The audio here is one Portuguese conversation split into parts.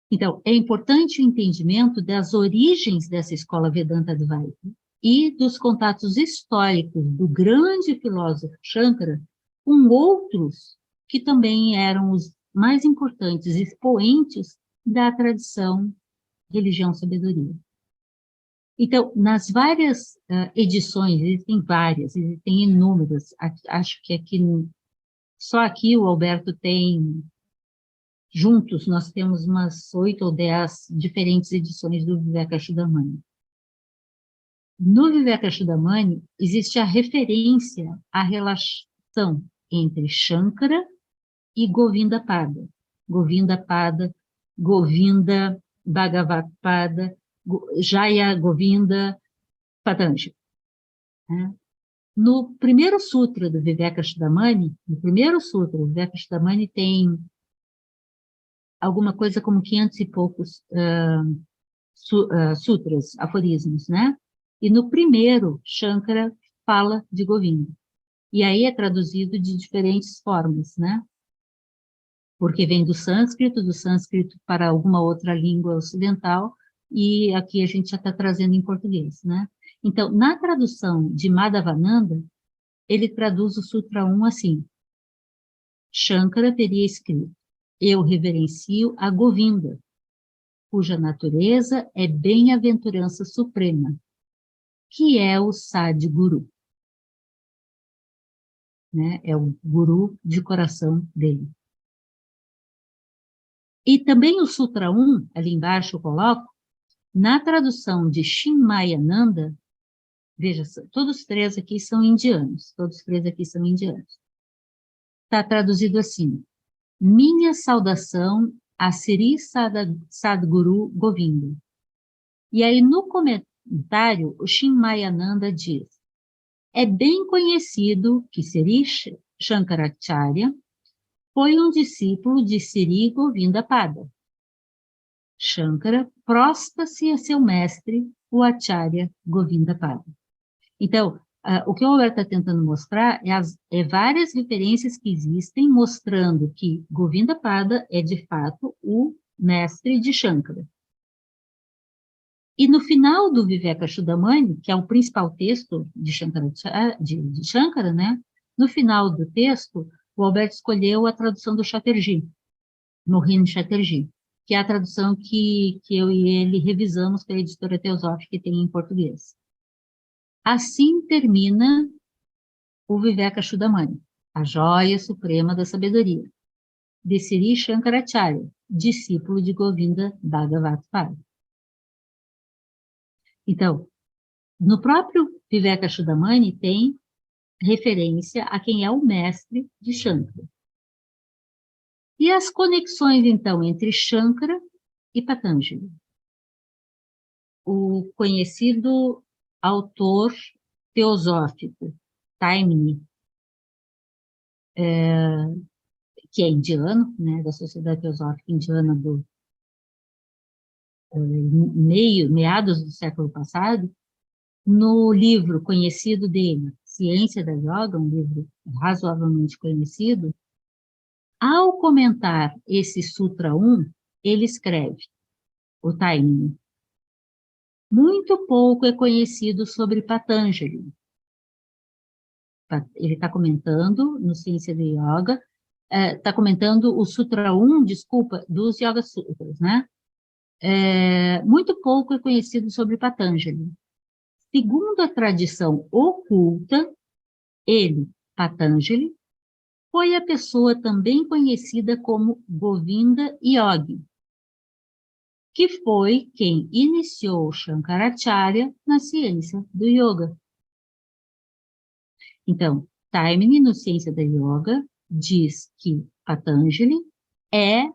Então, é importante o entendimento das origens dessa escola Vedanta Advaita e dos contatos históricos do grande filósofo Shankara com outros que também eram os mais importantes expoentes da tradição religião sabedoria. Então, nas várias edições, existem inúmeras, acho que aqui, só aqui o Alberto tem, juntos nós temos umas 8 ou 10 diferentes edições do Vivekachudamani. No Vivekachudamani existe a referência à relação entre Shankara e Govinda Pada. Govinda Pada, Govinda Bhagavad Pada, Jaya Govinda Patanjali. Né? No primeiro sutra do Vivekachudamani, o Vivekachudamani tem alguma coisa como 500 e poucos sutras, aforismos, né? E no primeiro, Shankara fala de Govinda. E aí é traduzido de diferentes formas, né? Porque vem do sânscrito para alguma outra língua ocidental, e aqui a gente já está trazendo em português, né? Então, na tradução de Madhavananda, ele traduz o Sutra 1 assim: Shankara teria escrito: eu reverencio a Govinda, cuja natureza é bem-aventurança suprema, que é o Sadguru, né? É o guru de coração dele. E também o Sutra 1, ali embaixo eu coloco, na tradução de Chinmayananda, veja, todos três aqui são indianos, Está traduzido assim: minha saudação a Sri Sadguru Govinda. E aí, no comentário, o Chinmayananda diz: é bem conhecido que Sri Shankaracharya foi um discípulo de Sri Govinda Pada. Shankara prostra-se a seu mestre, o Acharya Govinda Pada. Então, o que o Alberto está tentando mostrar é várias referências que existem, mostrando que Govinda Pada é, de fato, o mestre de Shankara. E no final do Vivekachudamani, que é o principal texto de Shankara, né? No final do texto, o Alberto escolheu a tradução do Chatterjee, Mohin Chatterjee, que é a tradução que eu e ele revisamos pela editora Teosófica que tem em português. Assim termina o Vivekachudamani, a joia suprema da sabedoria, de Sri Shankaracharya, discípulo de Govinda Bhagavad Pada. Então, no próprio Vivekachudamani tem referência a quem é o mestre de Shankara. E as conexões, então, entre Shankara e Patanjali. O conhecido autor teosófico, Taimni, que é indiano, né, da Sociedade Teosófica Indiana do meados do século passado, no livro conhecido dele, Ciência da Yoga, um livro razoavelmente conhecido, ao comentar esse Sutra 1, ele escreve, o Taimni: muito pouco é conhecido sobre Patanjali. Ele está comentando no Ciência da Yoga, está comentando o Sutra 1, desculpa, dos Yoga Sutras, né? Muito pouco é conhecido sobre Patanjali. Segundo a tradição oculta, ele, Patanjali, foi a pessoa também conhecida como Govinda Yogi, que foi quem iniciou Shankaracharya na ciência do yoga. Então, Taimni, no Ciência da Yoga, diz que Patanjali é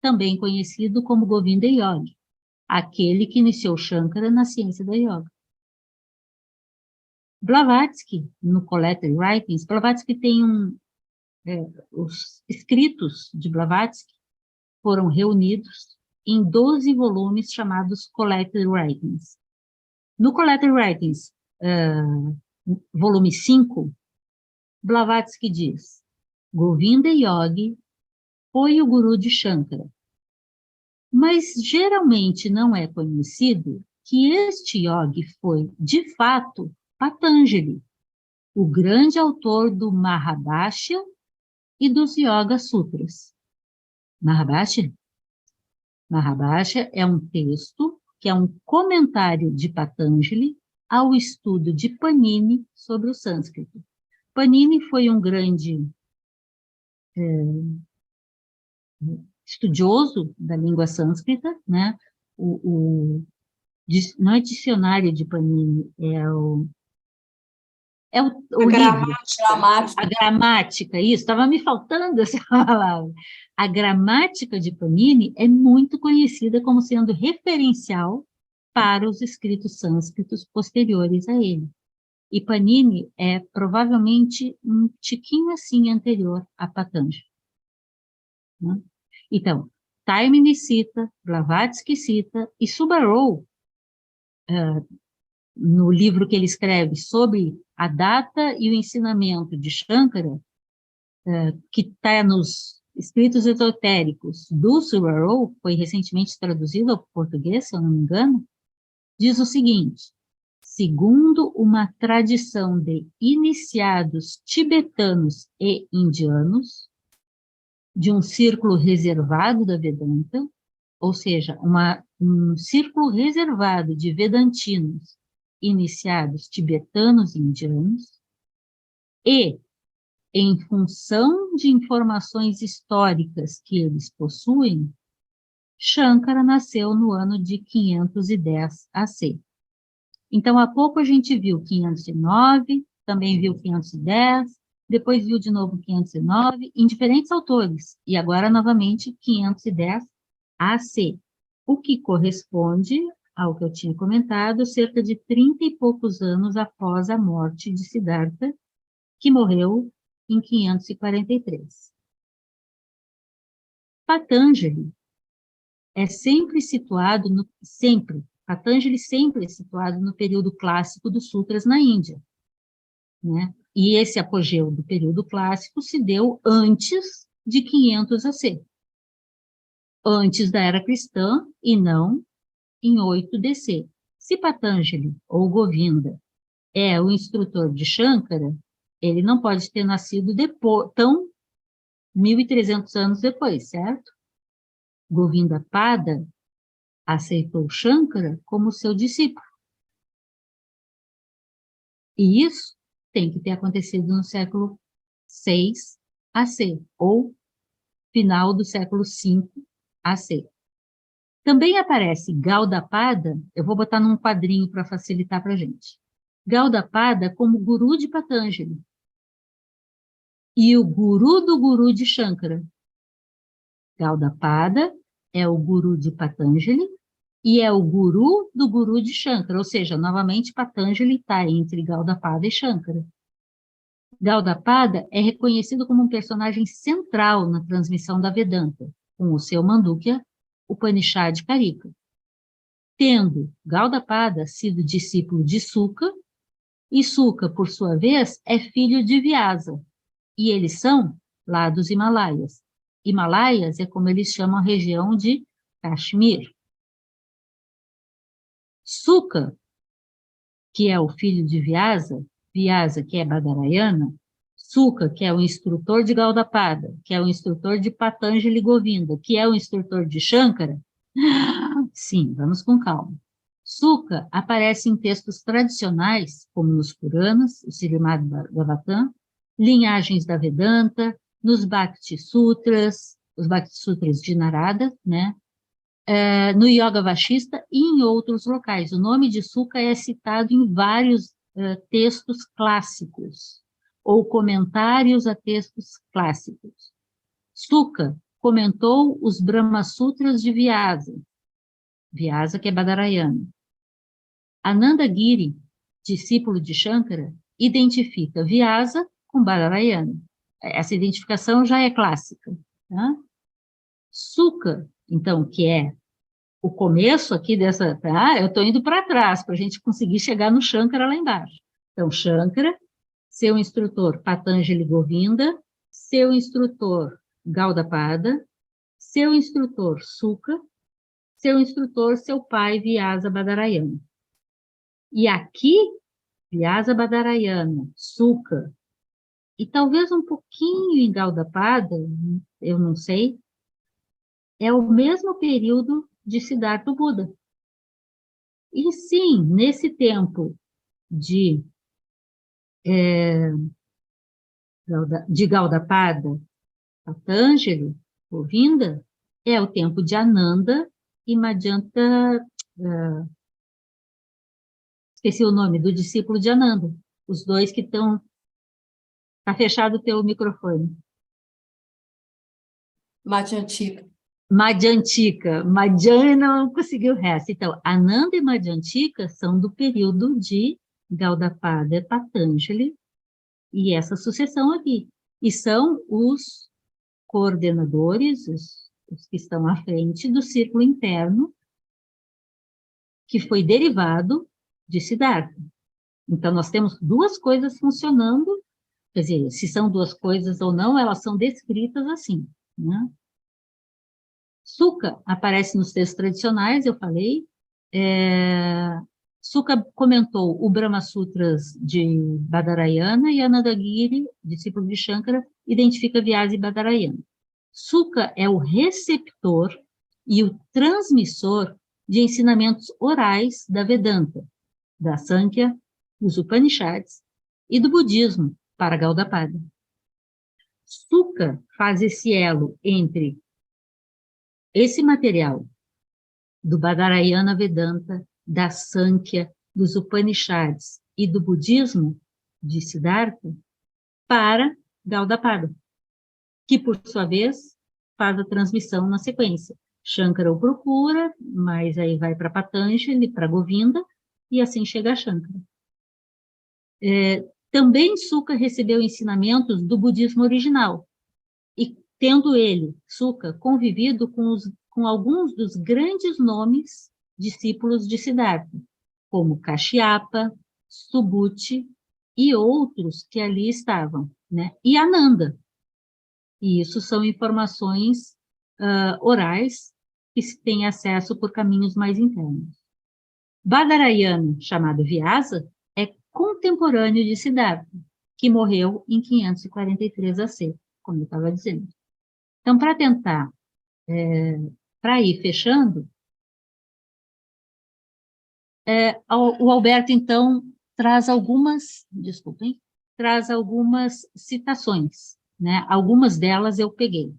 também conhecido como Govinda Yogi, aquele que iniciou Shankara na ciência da yoga. Blavatsky, no Collected Writings, Blavatsky tem os escritos de Blavatsky foram reunidos em 12 volumes chamados Collected Writings. No Collected Writings, volume 5, Blavatsky diz: Govinda Yogi foi o guru de Shankara. Mas geralmente não é conhecido que este yogi foi, de fato, Patanjali, o grande autor do Mahabhashya e dos Yoga Sutras. Mahabhashya? Mahabhashya é um texto que é um comentário de Patanjali ao estudo de Panini sobre o sânscrito. Panini foi um grande estudioso da língua sânscrita, né? Não é dicionário de Panini, é o livro, a gramática, isso, estava me faltando essa palavra. A gramática de Panini é muito conhecida como sendo referencial para os escritos sânscritos posteriores a ele. E Panini é provavelmente um tiquinho assim anterior a Patanjali. Né? Então, Taimini cita, Blavatsky cita, e Subarrow, no livro que ele escreve sobre a data e o ensinamento de Shankara, que está nos escritos esotéricos do Subarrow, foi recentemente traduzido ao português, se eu não me engano, diz o seguinte: segundo uma tradição de iniciados tibetanos e indianos, de um círculo reservado da Vedanta, ou seja, um círculo reservado de vedantinos iniciados tibetanos e indianos, e, em função de informações históricas que eles possuem, Shankara nasceu no ano de 510 AC. Então, há pouco a gente viu 509, também viu 510, depois viu de novo 509, em diferentes autores, e agora, novamente, 510 AC, o que corresponde ao que eu tinha comentado, cerca de 30 e poucos anos após a morte de Siddhartha, que morreu em 543. Patanjali é sempre situado Patanjali sempre é situado no período clássico dos sutras na Índia, né? E esse apogeu do período clássico se deu antes de 500 AC, antes da era cristã e não em 8 DC. Se Patanjali ou Govinda é o instrutor de Shankara, ele não pode ter nascido depois, tão 1.300 anos depois, certo? Govinda Pada aceitou Shankara como seu discípulo. E isso tem que ter acontecido no século VI AC, ou final do século V AC. Também aparece Gaudapada, eu vou botar num quadrinho para facilitar para a gente. Gaudapada como guru de Patanjali. E o guru do guru de Shankara. Gaudapada é o guru de Patanjali e é o guru do guru de Shankara, ou seja, novamente Patanjali está entre Gaudapada e Shankara. Gaudapada é reconhecido como um personagem central na transmissão da Vedanta, com o seu Mandukya Upanishad Karika, tendo Gaudapada sido discípulo de Suka, e Suka, por sua vez, é filho de Vyasa, e eles são lá dos Himalaias. Himalaias é como eles chamam a região de Kashmir. Suka, que é o filho de Vyasa, Vyasa, que é Badarayana, Suka, que é o instrutor de Gaudapada, que é o instrutor de Patanjali Govinda, que é o instrutor de Shankara. Sim, vamos com calma. Suka aparece em textos tradicionais, como nos Puranas, o Srimad Bhagavatam, linhagens da Vedanta, nos Bhakti Sutras, os Bhakti Sutras de Narada, né? No Yoga Vashista e em outros locais. O nome de Suka é citado em vários textos clássicos, ou comentários a textos clássicos. Suka comentou os Brahma Sutras de Vyasa, Vyasa que é Badarayana. Ananda Giri, discípulo de Shankara, identifica Vyasa com Badarayana. Essa identificação já é clássica. Tá? Suka, então, que é o começo aqui dessa... Tá? Eu estou indo para trás, para a gente conseguir chegar no Shankara lá embaixo. Então, Shankara, seu instrutor Patanjali Govinda, seu instrutor Gaudapada, seu instrutor Suka, seu instrutor, seu pai, Vyasa Badarayana. E aqui, Vyasa Badarayana, Suka, e talvez um pouquinho em Gaudapada, eu não sei, é o mesmo período de Siddhartha Buda. E sim, nesse tempo de Gaudapada, Patanjali, Govinda, é o tempo de Ananda e Madhyanta, esqueci o nome, do discípulo de Ananda, os dois que estão... Está fechado o teu microfone. Madhyantika. Madhyantika. Madhyana não conseguiu o resto. Então, Ananda e Madhyantika são do período de Gaudapada e Patanjali, e essa sucessão aqui. E são os coordenadores, os que estão à frente do círculo interno, que foi derivado de Siddhartha. Então, nós temos duas coisas funcionando, quer dizer, se são duas coisas ou não, elas são descritas assim, né? Suka aparece nos textos tradicionais, eu falei. Suka comentou o Brahma Sutras de Badarayana e Anandagiri, discípulo de Shankara, identifica Vyasa e Badarayana. Suka é o receptor e o transmissor de ensinamentos orais da Vedanta, da Sankhya, dos Upanishads e do budismo para Gaudapada. Suka faz esse elo entre esse material do Badarayana Vedanta, da Sankhya, dos Upanishads e do budismo de Siddhartha para Gaudapada, que, por sua vez, faz a transmissão na sequência. Shankara o procura, mas aí vai para Patanjali, para Govinda, e assim chega a Shankara. Também Suka recebeu ensinamentos do budismo original, e tendo ele, Suka, convivido com alguns dos grandes nomes discípulos de Siddhartha, como Kashyapa, Subhuti e outros que ali estavam, né? E Ananda. E isso são informações orais que se tem acesso por caminhos mais internos. Badarayana, chamado Vyasa, é contemporâneo de Siddhartha, que morreu em 543 AC, como eu estava dizendo. Então, para tentar, para ir fechando, o Alberto, então, traz algumas, desculpem, traz algumas citações, né? Algumas delas eu peguei.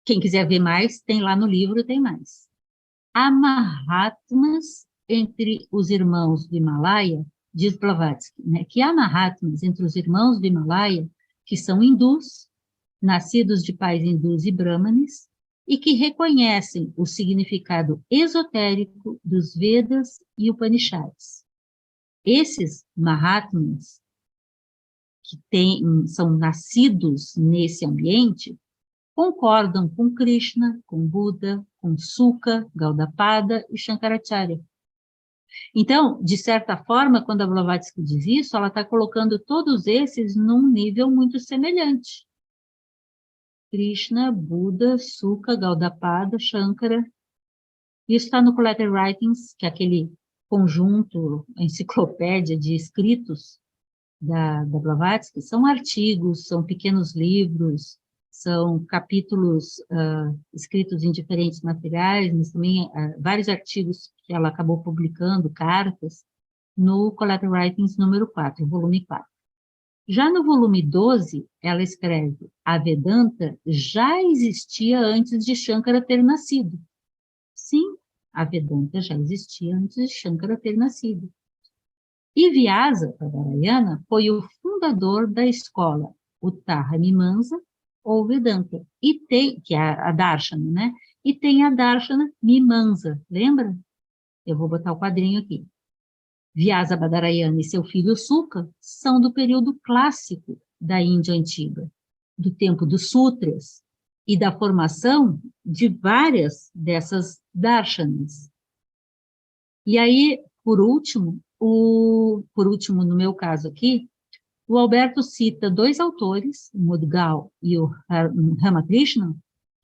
Quem quiser ver mais, tem lá no livro, tem mais. Há Mahatmas entre os irmãos do Himalaia, diz Blavatsky, né? Que há Mahatmas entre os irmãos do Himalaia, que são hindus, nascidos de pais hindus e brahmanes, e que reconhecem o significado esotérico dos Vedas e Upanishads. Esses Mahatmas, que são nascidos nesse ambiente, concordam com Krishna, com Buda, com Suka, Gaudapada e Shankaracharya. Então, de certa forma, quando a Blavatsky diz isso, ela está colocando todos esses num nível muito semelhante. Krishna, Buda, Suka, Gaudapada, Shankara. Isso está no Collected Writings, que é aquele conjunto, a enciclopédia de escritos da Blavatsky. São artigos, são pequenos livros, são capítulos escritos em diferentes materiais, mas também vários artigos que ela acabou publicando, cartas, no Collected Writings número 4, volume 4. Já no volume 12, ela escreve: a Vedanta já existia antes de Shankara ter nascido. Sim, a Vedanta já existia antes de Shankara ter nascido. E Vyasa Badarayana foi o fundador da escola Uttara Mimamsa ou Vedanta, que é a Darshana, né? E tem a Darshana Mimamsa, lembra? Eu vou botar o quadrinho aqui. Vyasa Badarayana e seu filho Suka são do período clássico da Índia antiga, do tempo dos sutras e da formação de várias dessas darshanas. E aí, por último, no meu caso aqui, o Alberto cita dois autores, o Mudgal e o Ramakrishna,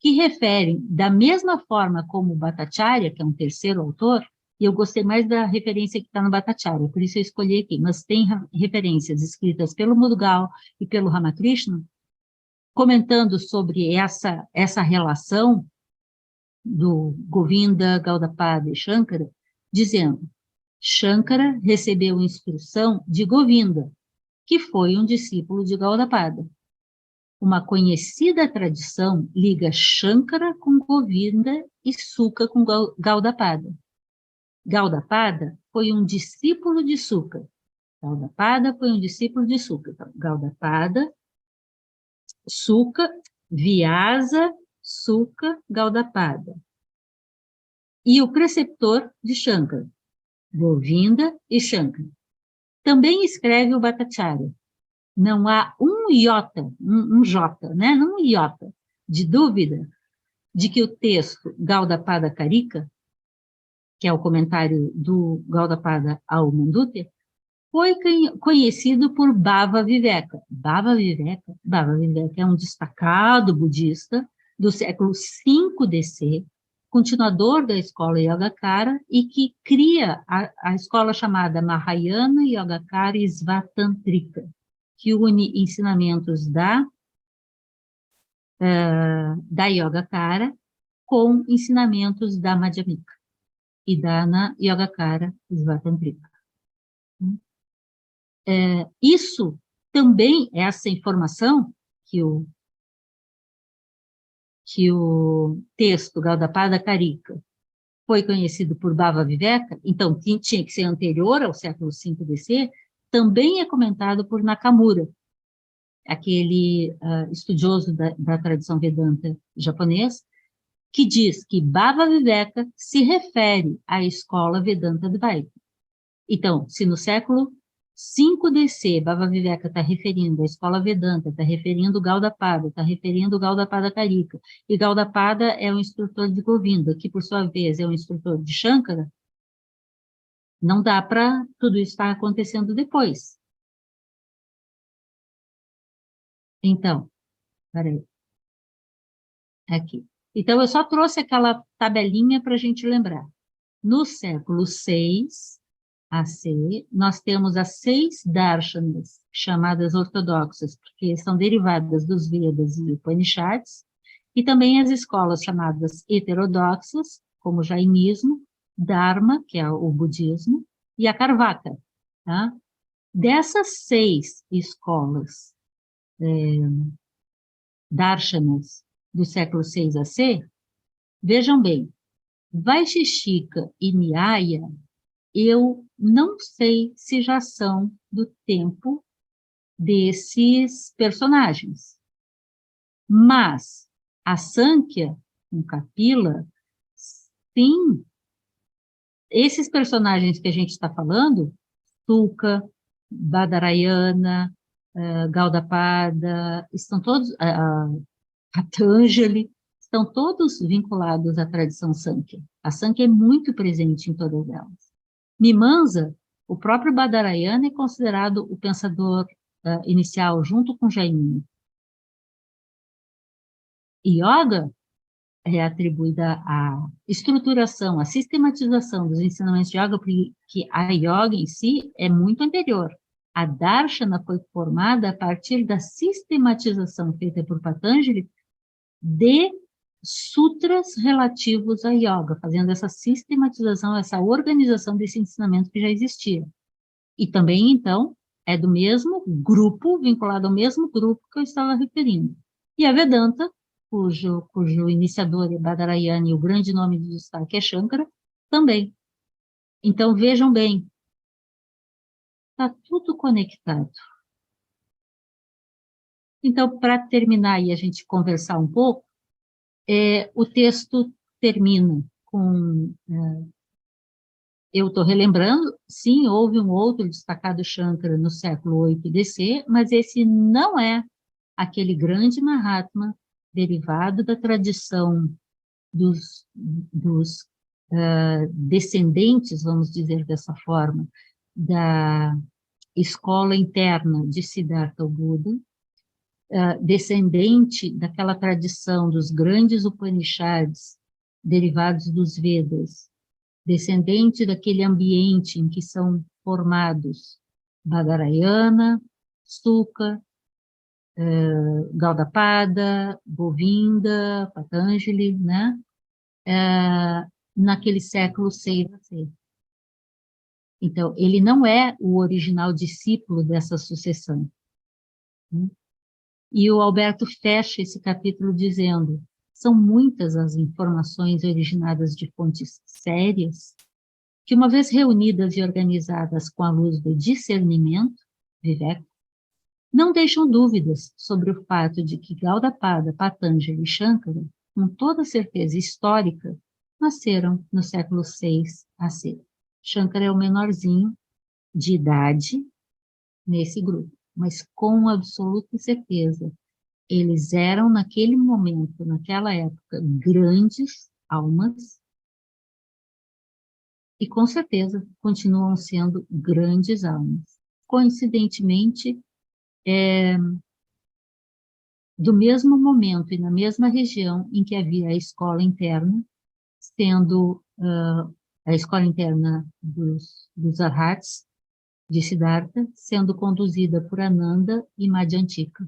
que referem, da mesma forma como o Bhattacharya, que é um terceiro autor, e eu gostei mais da referência que está no Bhattacharya, por isso eu escolhi aqui, mas tem referências escritas pelo Mudgal e pelo Ramakrishna, comentando sobre essa relação do Govinda, Gaudapada e Shankara, dizendo: Shankara recebeu instrução de Govinda, que foi um discípulo de Gaudapada. Uma conhecida tradição liga Shankara com Govinda e Sukha com Gaudapada. Gaudapada foi um discípulo de Sukha. Gaudapada foi um discípulo de Sukha. Então, Gaudapada, Sukha, Vyasa, Sukha, Gaudapada. E o preceptor de Shankara, Govinda e Shankara. Também escreve o Bhattacharya. Não há um iota, um jota, né? Não um iota, de dúvida de que o texto Gaudapada Karika, que é o comentário do Gaudapada ao Mandukya, foi conhecido por Bhava Viveka. Bhava Viveka é um destacado budista do século V DC, continuador da escola Yogacara e que cria a escola chamada Mahayana Yogacara Svatantrika, que une ensinamentos da Yogacara com ensinamentos da Madhyamika e da Yogacara Svatantrika. Isso também, essa informação que o texto Gaudapada Karika foi conhecido por Bhava Viveka, então tinha que ser anterior ao século V DC, também é comentado por Nakamura, aquele estudioso da tradição Vedanta japonês, que diz que Bhava Viveka se refere à escola Vedanta Dvaita. Então, se no século 5 DC, Bhava Viveka está referindo à escola Vedanta, está referindo Gaudapada, está referindo Gaudapada Karika, e Gaudapada é o instrutor de Govinda, que por sua vez é o instrutor de Shankara, não dá para tudo isso estar acontecendo depois. Então, peraí, aqui. Então, eu só trouxe aquela tabelinha para a gente lembrar. No século 6 AC, nós temos as 6 darshanas, chamadas ortodoxas, porque são derivadas dos Vedas e Upanishads, e também as escolas chamadas heterodoxas, como o jainismo, Dharma, que é o budismo, e a Carvaka. Tá? Dessas 6 escolas darshanas do século 6 AC, vejam bem, Vaisheshika e Nyaya, eu não sei se já são do tempo desses personagens. Mas a Sankhya, com Kapila, sim, esses personagens que a gente está falando, Sukha, Badarayana, Gaudapada, estão todos, Patanjali, estão todos vinculados à tradição Sankhya. A Sankhya é muito presente em todas elas. Mimamsa, o próprio Badarayana é considerado o pensador inicial, junto com Jaimini. Yoga é atribuída à estruturação, à sistematização dos ensinamentos de yoga, porque a yoga em si é muito anterior. A Darshana foi formada a partir da sistematização feita por Patanjali de sutras relativos a yoga, fazendo essa sistematização, essa organização desse ensinamento que já existia. E também, então, é do mesmo grupo, vinculado ao mesmo grupo que eu estava referindo. E a Vedanta, cujo iniciador é Badarayana e o grande nome de destaque é Shankara, também. Então, vejam bem, está tudo conectado. Então, para terminar e a gente conversar um pouco, o texto termina com... eu estou relembrando, sim, houve um outro destacado Shankara no século 8 DC, mas esse não é aquele grande Mahatma derivado da tradição dos descendentes, vamos dizer dessa forma, da escola interna de Siddhartha Buda, descendente daquela tradição dos grandes Upanishads, derivados dos Vedas, descendente daquele ambiente em que são formados Badarayana, Suka, Gaudapada, Govinda, Patanjali, né? Naquele século 6 a 6. Então, ele não é o original discípulo dessa sucessão. Né? E o Alberto fecha esse capítulo dizendo: são muitas as informações originadas de fontes sérias, que, uma vez reunidas e organizadas com a luz do discernimento, Viveka, não deixam dúvidas sobre o fato de que Gaudapada, Patanjali e Shankara, com toda certeza histórica, nasceram no século 6 a 7. Shankara é o menorzinho de idade nesse grupo, mas com absoluta certeza, eles eram, naquele momento, naquela época, grandes almas e, com certeza, continuam sendo grandes almas. Coincidentemente, do mesmo momento e na mesma região em que havia a escola interna, sendo a escola interna dos Arhats, de Siddhartha, sendo conduzida por Ananda e Madhyantika.